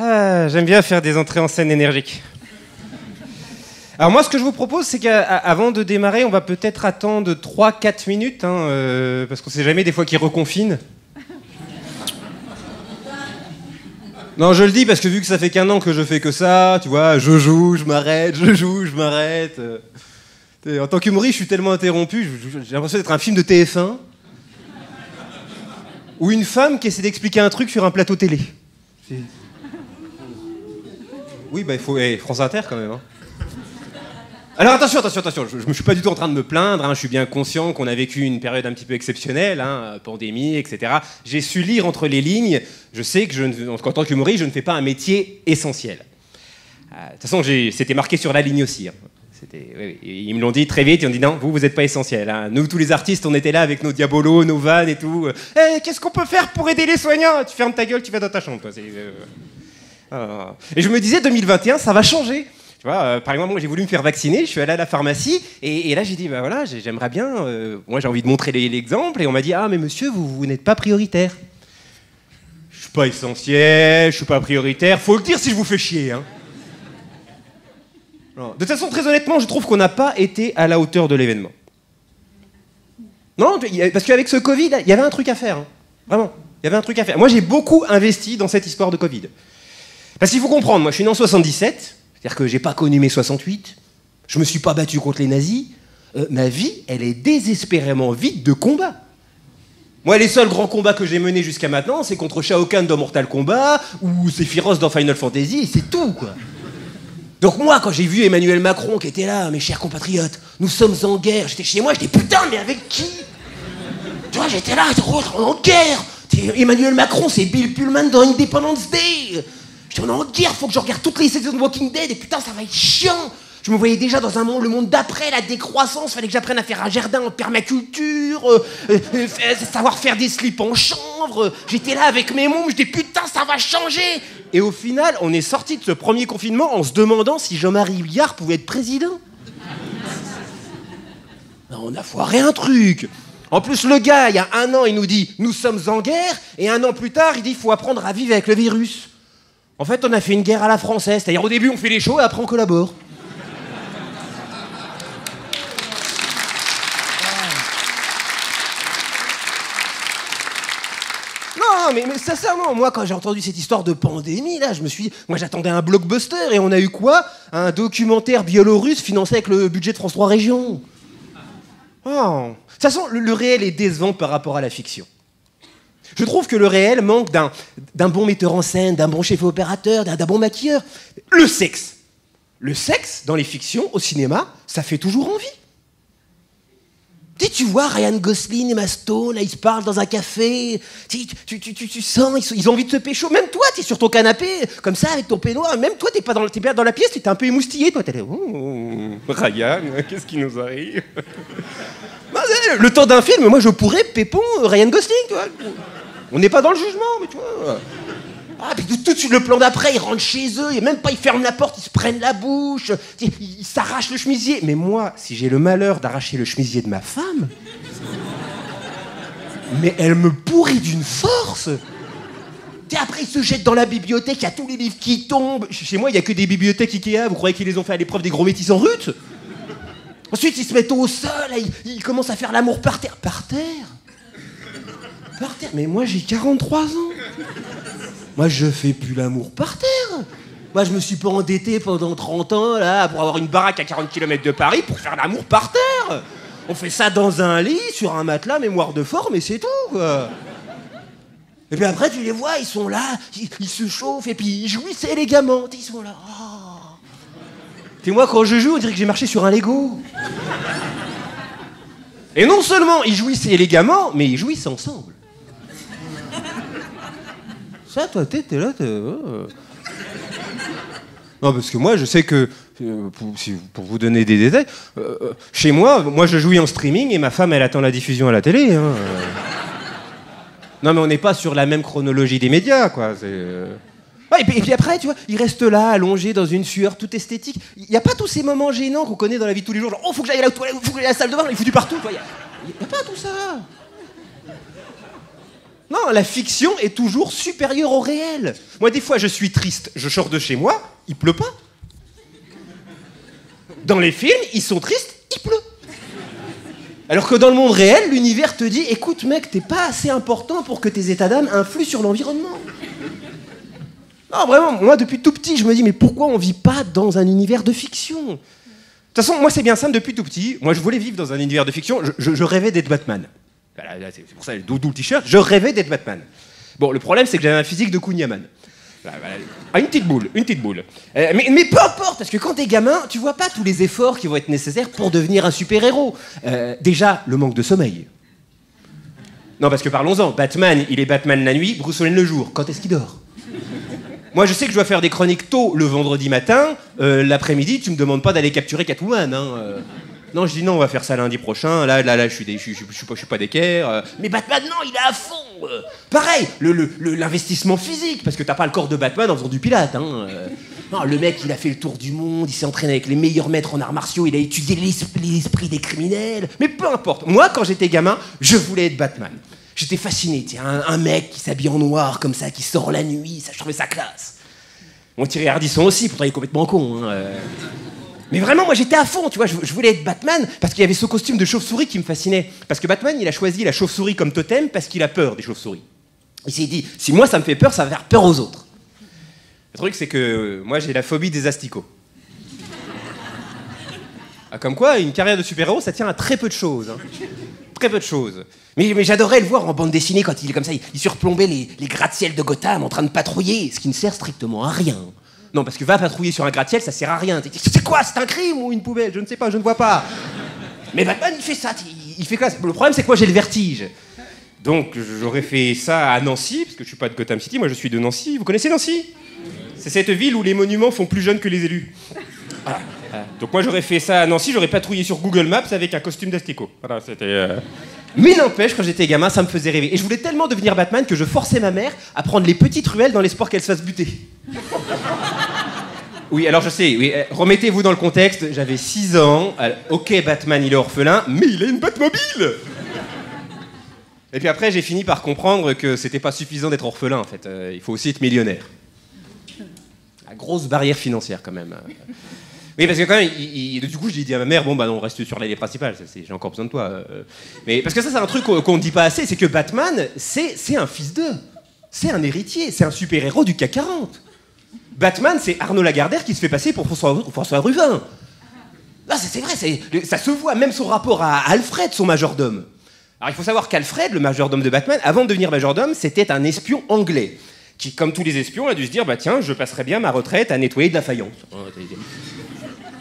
Ah, j'aime bien faire des entrées en scène énergiques. Alors moi, ce que je vous propose, c'est qu'avant de démarrer, on va peut-être attendre 3-4 minutes, parce qu'on sait jamais des fois qu'ils reconfinent. Non, je le dis parce que vu que ça fait qu'1 an que je fais que ça, tu vois, je joue, je m'arrête, je joue, je m'arrête. En tant qu'humoriste, je suis tellement interrompu, j'ai l'impression d'être un film de TF1 ou une femme qui essaie d'expliquer un truc sur un plateau télé. Oui, bah il faut... France Inter quand même. Alors attention, je ne suis pas du tout en train de me plaindre, je suis bien conscient qu'on a vécu une période un petit peu exceptionnelle, pandémie, etc. J'ai su lire entre les lignes, je sais que en tant qu'humoriste, je ne fais pas un métier essentiel. De toute façon, c'était marqué sur la ligne aussi. Oui, ils me l'ont dit très vite, ils ont dit non, vous n'êtes pas essentiel. Nous, tous les artistes, on était là avec nos diabolos, nos vannes et tout. Qu'est-ce qu'on peut faire pour aider les soignants? Tu fermes ta gueule, tu vas dans ta chambre. Toi. Et je me disais, 2021, ça va changer. Tu vois, par exemple, moi j'ai voulu me faire vacciner, je suis allé à la pharmacie et là j'ai dit, bah voilà, j'aimerais bien, moi j'ai envie de montrer l'exemple et on m'a dit, ah mais monsieur, vous n'êtes pas prioritaire. Je suis pas essentiel, je suis pas prioritaire, faut le dire si je vous fais chier. Non. De toute façon, très honnêtement, je trouve qu'on n'a pas été à la hauteur de l'événement. Non, parce qu'avec ce Covid, il y avait un truc à faire, vraiment, il y avait un truc à faire. Moi j'ai beaucoup investi dans cette histoire de Covid. Parce qu'il faut comprendre, moi je suis né en 77, c'est-à-dire que j'ai pas connu mai 68, je me suis pas battu contre les nazis, ma vie, elle est désespérément vide de combats. Moi, les seuls grands combats que j'ai menés jusqu'à maintenant, c'est contre Shao Kahn dans Mortal Kombat, ou Sephiroth dans Final Fantasy, et c'est tout, quoi. Donc moi, quand j'ai vu Emmanuel Macron qui était là, mes chers compatriotes, nous sommes en guerre, j'étais chez moi, j'étais putain, mais avec qui? Tu vois, j'étais là, en guerre. Emmanuel Macron, c'est Bill Pullman dans Independence Day. J'étais en guerre, faut que je regarde toutes les saisons de Walking Dead et putain ça va être chiant. Je me voyais déjà dans le monde d'après, la décroissance, fallait que j'apprenne à faire un jardin en permaculture, savoir faire des slips en chanvre. J'étais là avec mes mômes, je dis putain ça va changer. Et au final, on est sorti de ce premier confinement en se demandant si Jean-Marie Bigard pouvait être président. Non, on a foiré un truc. En plus, le gars, il y a 1 an, il nous dit nous sommes en guerre, et 1 an plus tard, il dit il faut apprendre à vivre avec le virus. En fait, on a fait une guerre à la française. C'est-à-dire, au début, on fait les shows et après, on collabore. Non, mais sincèrement, moi, quand j'ai entendu cette histoire de pandémie, là, je me suis dit... Moi, j'attendais un blockbuster et on a eu quoi? Un documentaire biélorusse financé avec le budget de France 3 Régions. Oh. De toute façon, le réel est décevant par rapport à la fiction. Je trouve que le réel manque d'un bon metteur en scène, d'un bon chef opérateur, d'un bon maquilleur. Le sexe. Le sexe, dans les fictions, au cinéma, ça fait toujours envie. Tu vois Ryan Gosling et Emma Stone, là, ils se parlent dans un café. Tu sens, ils ont envie de se pécho. Même toi, t'es sur ton canapé, comme ça, avec ton peignoir. Même toi, t'es pas dans la pièce, t'es un peu émoustillé. Toi, t'es là, Ryan, qu'est-ce qui nous arrive? Le temps d'un film, moi, je pourrais pépon Ryan Gosling, tu vois. On n'est pas dans le jugement, mais tu vois. Ah, puis tout de suite, le plan d'après, ils rentrent chez eux, et même pas, ils ferment la porte, ils se prennent la bouche, ils s'arrachent le chemisier. Mais moi, si j'ai le malheur d'arracher le chemisier de ma femme, mais elle me pourrit d'une force. Après, ils se jettent dans la bibliothèque, il y a tous les livres qui tombent. Chez moi, il n'y a que des bibliothèques Ikea, vous croyez qu'ils les ont fait à l'épreuve des gros métis en rut? Ensuite, ils se mettent au sol, ils commencent à faire l'amour par terre. Par terre? Par terre? Mais moi, j'ai 43 ans. Moi, je fais plus l'amour par terre. Moi, je me suis pas endetté pendant 30 ans, là, pour avoir une baraque à 40 km de Paris pour faire l'amour par terre. On fait ça dans un lit, sur un matelas, mémoire de forme, et c'est tout, quoi. Et puis après, tu les vois, ils sont là, ils se chauffent, et puis ils jouissent élégamment. Ils sont là. Oh. Et moi, quand je joue, on dirait que j'ai marché sur un Lego. Et non seulement ils jouissent élégamment, mais ils jouissent ensemble. Ça, toi, t'es là, Non, parce que moi, je sais que, pour vous donner des détails, chez moi, je jouis en streaming et ma femme, elle attend la diffusion à la télé. Non, mais on n'est pas sur la même chronologie des médias, quoi. Ouais, et puis après, tu vois, il reste là, allongé dans une sueur toute esthétique. Il n'y a pas tous ces moments gênants qu'on connaît dans la vie de tous les jours. Genre, oh, faut que j'aille à la toilette, faut que j'aille à la salle de bain, il est foutu partout. Il n'y a pas tout ça. Non, la fiction est toujours supérieure au réel. Moi, des fois, je suis triste, je sors de chez moi, il pleut pas. Dans les films, ils sont tristes, il pleut. Alors que dans le monde réel, l'univers te dit « Écoute mec, t'es pas assez important pour que tes états d'âme influent sur l'environnement. » Non, vraiment, moi depuis tout petit, je me dis « Mais pourquoi on vit pas dans un univers de fiction ?» De toute façon, moi c'est bien simple depuis tout petit. Moi je voulais vivre dans un univers de fiction, je rêvais d'être Batman. Voilà, c'est pour ça, d'où le t-shirt, je rêvais d'être Batman. Bon, le problème c'est que j'avais un physique de Kunyaman. Voilà. Ah, une petite boule. Mais peu importe, parce que quand t'es gamin, tu vois pas tous les efforts qui vont être nécessaires pour devenir un super-héros. Déjà, le manque de sommeil. Non, parce que parlons-en, Batman, il est Batman la nuit, Bruce Wayne le jour. Quand est-ce qu'il dort? Moi, je sais que je dois faire des chroniques tôt le vendredi matin. L'après-midi, tu me demandes pas d'aller capturer Catwoman. Non, je dis non, on va faire ça lundi prochain. Là, je suis pas d'équerre. Mais Batman, non, il est à fond. Pareil, l'investissement physique, parce que t'as pas le corps de Batman en faisant du pilate. Non, le mec, il a fait le tour du monde, il s'est entraîné avec les meilleurs maîtres en arts martiaux, il a étudié l'esprit des criminels. Mais peu importe. Moi, quand j'étais gamin, je voulais être Batman. J'étais fasciné, un mec qui s'habille en noir comme ça, qui sort la nuit, ça, je trouvais ça classe. Bon, Thierry Ardisson aussi, pourtant il est complètement con. Mais vraiment, moi j'étais à fond, tu vois, je voulais être Batman parce qu'il y avait ce costume de chauve-souris qui me fascinait. Parce que Batman, il a choisi la chauve-souris comme totem parce qu'il a peur des chauves-souris. Il s'est dit, si moi ça me fait peur, ça va faire peur aux autres. Le truc, c'est que moi j'ai la phobie des asticots. Ah, comme quoi, une carrière de super-héros, ça tient à très peu de choses. Très peu de choses. Mais j'adorais le voir en bande dessinée quand il est comme ça, il surplombait les gratte-ciel de Gotham en train de patrouiller, ce qui ne sert strictement à rien. Non, parce que va patrouiller sur un gratte-ciel, ça sert à rien. C'est quoi? C'est un crime ou une poubelle? Je ne sais pas, je ne vois pas. Mais Batman, il fait ça, il fait classe. Le problème, c'est que moi, j'ai le vertige. Donc, j'aurais fait ça à Nancy, parce que je suis pas de Gotham City, moi je suis de Nancy. Vous connaissez Nancy? C'est cette ville où les monuments font plus jeunes que les élus. Voilà. Donc moi, j'aurais fait ça à Nancy, j'aurais patrouillé sur Google Maps avec un costume d'asticot. Voilà, c'était... Mais n'empêche, quand j'étais gamin, ça me faisait rêver. Et je voulais tellement devenir Batman que je forçais ma mère à prendre les petites ruelles dans l'espoir qu'elle se fasse buter. Oui, alors je sais, oui, remettez-vous dans le contexte, j'avais 6 ans, ok, Batman, il est orphelin, mais il a une Batmobile. Et puis après, j'ai fini par comprendre que c'était pas suffisant d'être orphelin, en fait. Il faut aussi être millionnaire. La grosse barrière financière, quand même. Oui, parce que quand même, du coup, j'ai dit à ma mère, bon, bah non, on reste sur l'idée principale, j'ai encore besoin de toi. Mais parce que ça, c'est un truc qu'on ne dit pas assez, c'est que Batman, c'est un fils d'eux. C'est un héritier, c'est un super-héros du CAC 40. Batman, c'est Arnaud Lagardère qui se fait passer pour François Ruvin. Là, c'est vrai, ça se voit, même son rapport à Alfred, son majordome. Alors, il faut savoir qu'Alfred, le majordome de Batman, avant de devenir majordome, c'était un espion anglais, qui, comme tous les espions, a dû se dire, bah tiens, je passerai bien ma retraite à nettoyer de la faïence.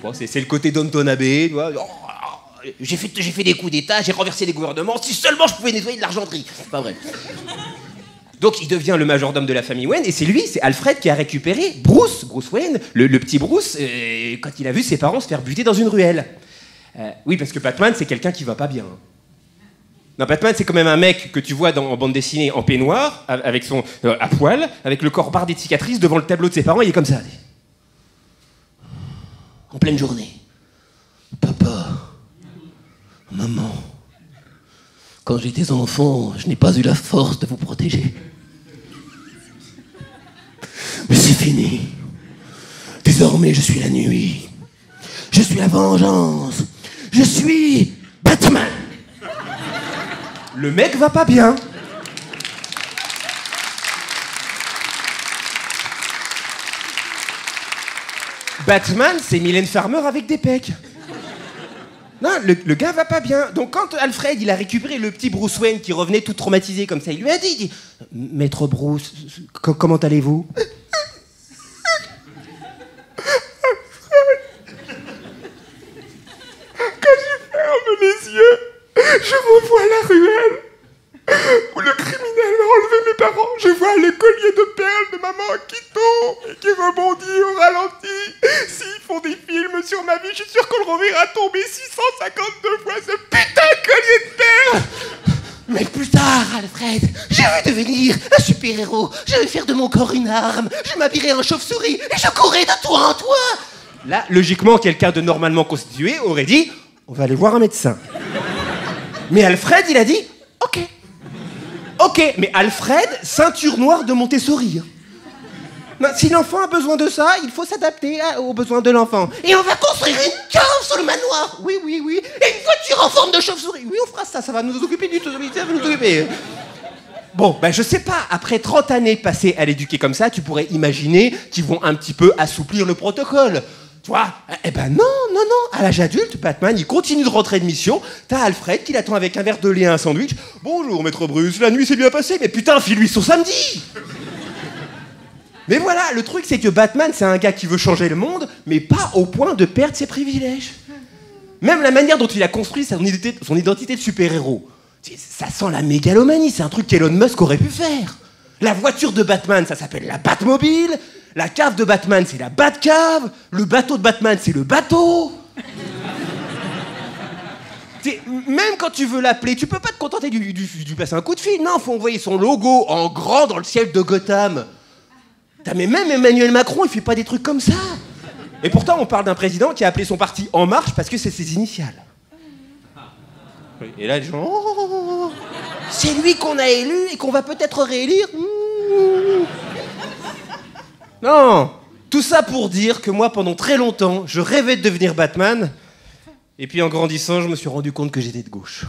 Bon, c'est le côté Downton Abbey, tu vois. Oh, j'ai fait des coups d'État, j'ai renversé des gouvernements, si seulement je pouvais nettoyer de l'argenterie. C'est pas vrai. Donc il devient le majordome de la famille Wayne, et c'est Alfred qui a récupéré Bruce Wayne, le petit Bruce, quand il a vu ses parents se faire buter dans une ruelle. Oui, parce que Batman, c'est quelqu'un qui va pas bien. Non, Batman, c'est quand même un mec que tu vois en bande dessinée en peignoir, avec son à poil, avec le corps bardé de cicatrices devant le tableau de ses parents, il est comme ça. En pleine journée. Papa, maman, quand j'étais enfant, je n'ai pas eu la force de vous protéger. Mais c'est fini. Désormais, je suis la nuit. Je suis la vengeance. Je suis Batman. Le mec va pas bien. Batman, c'est Mylène Farmer avec des pecs. Non, le gars va pas bien. Donc quand Alfred, il a récupéré le petit Bruce Wayne qui revenait tout traumatisé comme ça, il lui a dit Maître Bruce, comment allez-vous? Quand je ferme les yeux, je revois la ruelle où le criminel a enlevé mes parents. Je vois le collier de perles de maman qui tombe et qui rebondit au ralenti. S'ils font des films sur ma vie, je suis sûr qu'on le reverra tomber 652 fois ce putain de collier de perles. Mais plus tard, Alfred, je vais devenir un super-héros. Je vais faire de mon corps une arme. Je m'habillerai en chauve-souris et je courrai de toi en toi. Là, logiquement, quelqu'un de normalement constitué aurait dit on va aller voir un médecin. Mais Alfred, il a dit ok. Ok, Ok, mais Alfred, ceinture noire de Montessori. Non, si l'enfant a besoin de ça, il faut s'adapter aux besoins de l'enfant. Et on va construire une cave sur le manoir. Oui, oui, oui. Et une voiture en forme de chauve-souris. Oui, on fera ça, ça va nous occuper du tout. Ça va nous occuper. Bon, ben je sais pas, après 30 années passées à l'éduquer comme ça, tu pourrais imaginer qu'ils vont un petit peu assouplir le protocole. Tu vois? Eh ben non, non, non. À l'âge adulte, Batman, il continue de rentrer de mission. T'as Alfred qui l'attend avec un verre de lait et un sandwich. Bonjour, maître Bruce, la nuit s'est bien passée, mais putain, file-lui son samedi. Mais voilà, le truc, c'est que Batman, c'est un gars qui veut changer le monde, mais pas au point de perdre ses privilèges. Même la manière dont il a construit son identité de super-héros. Ça sent la mégalomanie, c'est un truc qu'Elon Musk aurait pu faire. La voiture de Batman, ça s'appelle la Batmobile. La cave de Batman, c'est la Batcave. Le bateau de Batman, c'est le bateau. Même quand tu veux l'appeler, tu peux pas te contenter du passer un coup de fil. Non, faut envoyer son logo en grand dans le ciel de Gotham. Mais même Emmanuel Macron, il fait pas des trucs comme ça. Et pourtant, on parle d'un président qui a appelé son parti En Marche parce que c'est ses initiales. Et là, les gens... Oh, c'est lui qu'on a élu et qu'on va peut-être réélire. Non, tout ça pour dire que moi, pendant très longtemps, je rêvais de devenir Batman. Et puis en grandissant, je me suis rendu compte que j'étais de gauche.